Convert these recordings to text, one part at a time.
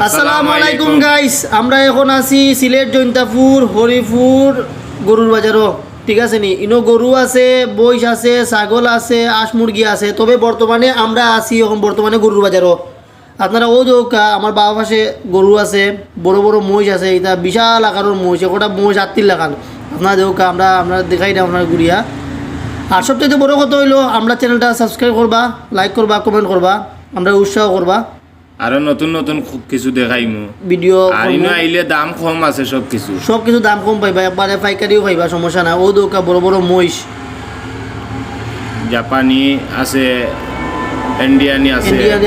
আসসালামু আলাইকুম গাইস, আমরা এখন আছি সিলেট জৈন্তাপুর হরিপুর গরুর বাজারও। ঠিক আছে নি, ইনো গরু আছে, বইস আছে, ছাগল আছে, হাঁস মুরগি আছে। তবে বর্তমানে আমরা আছি এখন বর্তমানে গরুর বাজারও। আপনারা ও দৌকা আমার বাবা পাশে গরু আছে, বড় বড় মহিষ আছে, এটা বিশাল আকারের মহিষ, একটা মহিষ 8 লাখান। আপনারা দৌকা আমরা দেখাই না আপনার গুড়িয়া। আর সবচেয়ে বড় কথা হইলো আমরা চ্যানেলটা সাবস্ক্রাইব করবা, লাইক করবা, কমেন্ট করবা, আমরা উৎসাহ করবা। আরো নতুন নতুন কিছু দেখাইমু ভিডিও আর ইনো আইলে দাম কম আছে সবকিছু দাম কম পাইবা, একবারে পাইকারিও পাইবা, সমস্যা না। ও দৌকা বড় বড় মহিষ জাপানি আছে, ইন্ডিয়ানি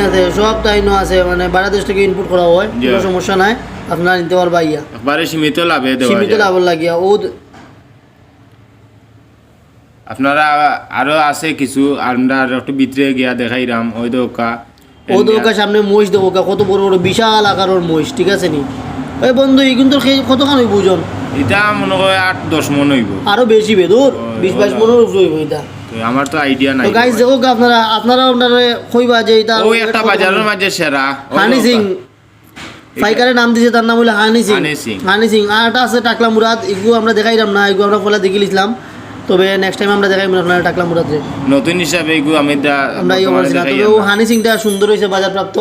আছে, সব তাইনো আছে, মানে বাংলাদেশ থেকে ইনপুট করা হয়, কোনো সমস্যা নাই, আপনারা নিতে পারবা। ইয়া একবারে সীমিত লাভে দেওয়া সীমিত যায়। লাভ লাগিয়া ও আপনারা আরো আছে কিছু, আমরা একটু ভিতরে গিয়া দেখাইরাম। ওই দোকা ও দৌকার সামনে মহিষ দেবো, কত বড় বড় বিশাল আকারের মহিষ। ঠিক আছে নি ওই বন্ধু, এই কিন্তু কতখান হইব ওজন? এটা মনে হয় 8-10 মন হইব, আরো বেশি বেদুর 20-22 মনের উপরে হইব এটা। তো আমার তো আইডিয়া নাই। তো গাইস দেখো, আপনারা কইবা যে এটা ওই একটা বাজারের মাঝে সেরা হানি সিং পাইকারের নাম দিছে, তার নাম হলো হানি সিং। হানি সিং আর একটা আছে টাকলা মুরাদ, এগুলো আমরা দেখাইলাম না, এগুলো আমরা ফলা দেখিলাম। তবে নেক্সট টাইম আমরা দেখাইব আপনারা টাকলা মুরাদ রে নতুন হিসাবে এগুলো আমি আমরা ইয়ে করছি না। তবে ও হানি সিংটা সুন্দর হয়েছে, বাজার প্রাপ্ত।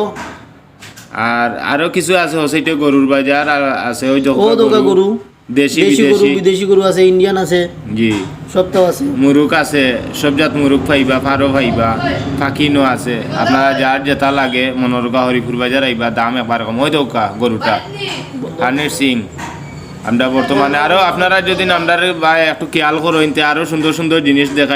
আর আরো কিছু আছে হোসাইটে গরুর বাজার, আর আছে ওই ও দোকা গরু, দেশি গরু, বিদেশি গরু আছে, ইন্ডিয়ান আছে, জি সবটাও আছে। মুরুক আছে, সব জাত মুরুক পাইবা, ফারো পাইবা, পাখিনো আছে। আপনারা যার যেটা লাগে মনোরগা হরিপুর বাজার আইবা, দাম একবার কম। ওই দৌকা গরুটা হানির সিং। আমরা বর্তমানে আরো আপনারা যদি আমরা একটু খেয়াল করো, আরো সুন্দর সুন্দর জিনিস দেখাই।